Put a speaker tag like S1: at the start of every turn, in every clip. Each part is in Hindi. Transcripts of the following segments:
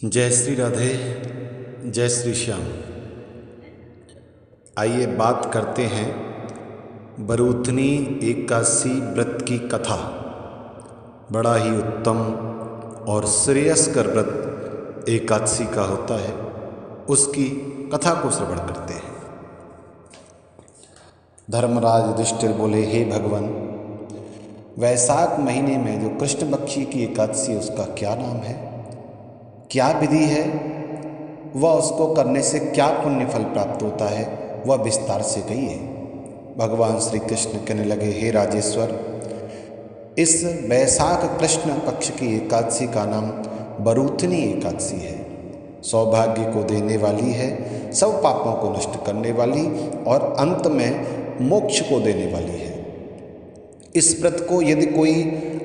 S1: जय श्री राधे, जय श्री श्याम। आइए बात करते हैं बरूथनी एकादशी व्रत की कथा। बड़ा ही उत्तम और श्रेयस्कर व्रत एकादशी का होता है, उसकी कथा को श्रवण करते हैं। धर्मराज युधिष्ठिर बोले, हे भगवान, वैशाख महीने में जो कृष्ण पक्षी की एकादशी है उसका क्या नाम है, क्या विधि है, वह उसको करने से क्या पुण्य फल प्राप्त होता है, वह विस्तार से कहिए। भगवान श्री कृष्ण कहने लगे, हे राजेश्वर, इस वैशाख कृष्ण पक्ष की एकादशी का नाम बरूथनी एकादशी है। सौभाग्य को देने वाली है, सब पापों को नष्ट करने वाली और अंत में मोक्ष को देने वाली है। इस व्रत को यदि कोई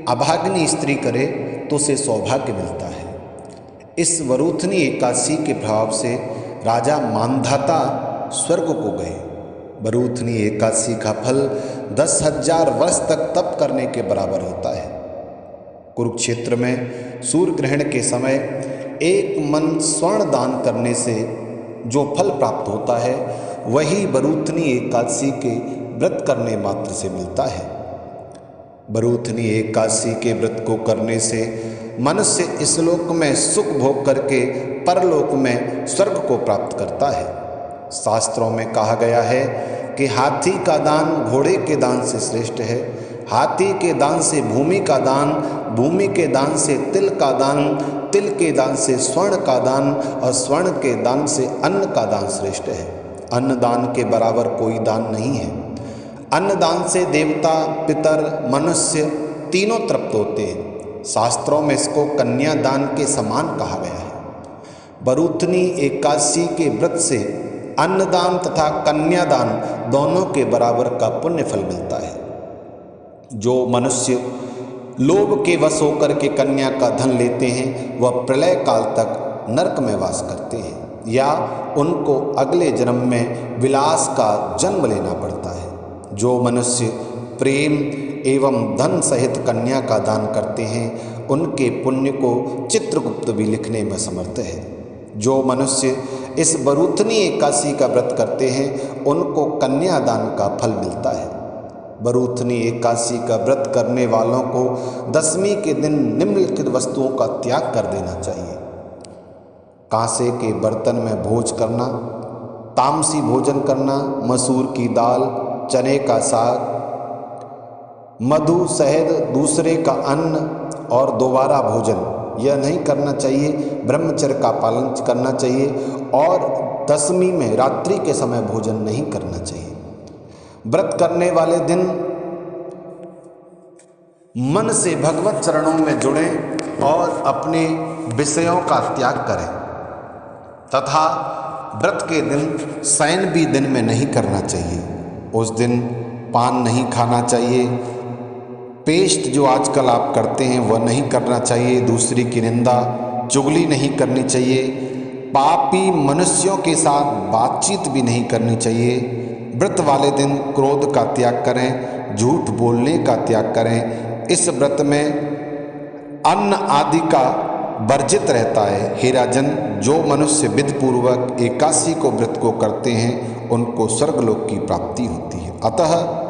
S1: अभागिनी स्त्री करे तो उसे सौभाग्य मिलता है। इस बरूथनी एकादशी के प्रभाव से राजा मांधाता स्वर्ग को गए। बरूथनी एकादशी का फल 10,000 वर्ष तक तप करने के बराबर होता है। कुरुक्षेत्र में सूर्य ग्रहण के समय एक मन स्वर्ण दान करने से जो फल प्राप्त होता है, वही बरूथनी एकादशी के व्रत करने मात्र से मिलता है। बरूथनी एकादशी के व्रत को करने से मनुष्य इस लोक में सुख भोग करके परलोक में स्वर्ग को प्राप्त करता है। शास्त्रों में कहा गया है कि हाथी का दान घोड़े के दान से श्रेष्ठ है, हाथी के दान से भूमि का दान, भूमि के दान से तिल का दान, तिल के दान से स्वर्ण का दान और स्वर्ण के दान से अन्न का दान श्रेष्ठ है। अन्न दान के बराबर कोई दान नहीं है। अन्न दान से देवता, पितर, मनुष्य तीनों तृप्त होते हैं। शास्त्रों में इसको कन्यादान के समान कहा गया है। बरूथनी एकादशी के व्रत से अन्नदान तथा कन्यादान दोनों के बराबर का पुण्य फल मिलता है। जो मनुष्य लोभ के वश होकर के कन्या का धन लेते हैं, वह प्रलय काल तक नरक में वास करते हैं या उनको अगले जन्म में विलास का जन्म लेना पड़ता है। जो मनुष्य प्रेम एवं धन सहित कन्या का दान करते हैं, उनके पुण्य को चित्रगुप्त भी लिखने में समर्थ है। जो मनुष्य इस बरूथनी एकादशी का व्रत करते हैं, उनको कन्यादान का फल मिलता है। बरूथनी एकादशी का व्रत करने वालों को दशमी के दिन निम्नलिखित वस्तुओं का त्याग कर देना चाहिए। कांसे के बर्तन में भोज करना, तामसी भोजन करना, मसूर की दाल, चने का साग, मधु, शहद, दूसरे का अन्न और दोबारा भोजन यह नहीं करना चाहिए। ब्रह्मचर्य का पालन करना चाहिए और दशमी में रात्रि के समय भोजन नहीं करना चाहिए। व्रत करने वाले दिन मन से भगवत चरणों में जुड़ें और अपने विषयों का त्याग करें तथा व्रत के दिन शयन भी दिन में नहीं करना चाहिए। उस दिन पान नहीं खाना चाहिए। पेस्ट जो आजकल आप करते हैं वह नहीं करना चाहिए। दूसरी की निंदा, चुगली नहीं करनी चाहिए। पापी मनुष्यों के साथ बातचीत भी नहीं करनी चाहिए। व्रत वाले दिन क्रोध का त्याग करें, झूठ बोलने का त्याग करें। इस व्रत में अन्न आदि का वर्जित रहता है। हे राजन, जो मनुष्य विधिपूर्वक एकादशी को व्रत को करते हैं, उनको स्वर्गलोक की प्राप्ति होती है। अतः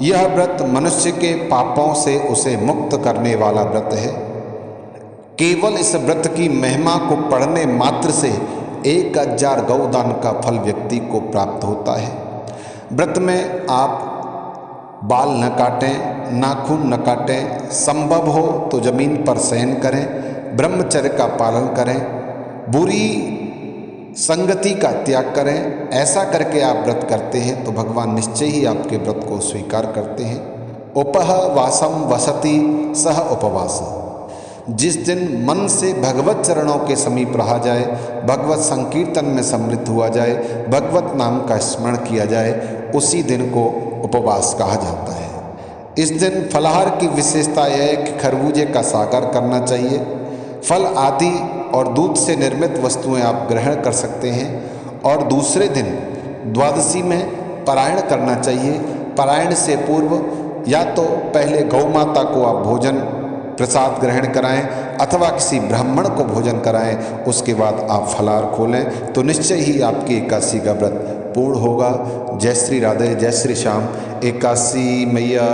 S1: यह व्रत मनुष्य के पापों से उसे मुक्त करने वाला व्रत है। केवल इस व्रत की महिमा को पढ़ने मात्र से 1,000 गौदान का फल व्यक्ति को प्राप्त होता है। व्रत में आप बाल न काटें, नाखून न काटें, संभव हो तो जमीन पर शयन करें, ब्रह्मचर्य का पालन करें, बुरी संगति का त्याग करें। ऐसा करके आप व्रत करते हैं तो भगवान निश्चय ही आपके व्रत को स्वीकार करते हैं। उपह वासम वसति सह उपवास। जिस दिन मन से भगवत चरणों के समीप रहा जाए, भगवत संकीर्तन में सम्मिलित हुआ जाए, भगवत नाम का स्मरण किया जाए, उसी दिन को उपवास कहा जाता है। इस दिन फलाहार की विशेषता यह है कि खरबूजे का सागर करना चाहिए। फल आदि और दूध से निर्मित वस्तुएं आप ग्रहण कर सकते हैं। और दूसरे दिन द्वादशी में पारायण करना चाहिए। पारायण से पूर्व या तो पहले गौ माता को आप भोजन प्रसाद ग्रहण कराएं अथवा किसी ब्राह्मण को भोजन कराएं, उसके बाद आप फलाहार खोलें तो निश्चय ही आपकी एकादशी का व्रत पूर्ण होगा। जय श्री राधे, जय श्री श्याम। एकादशी मैया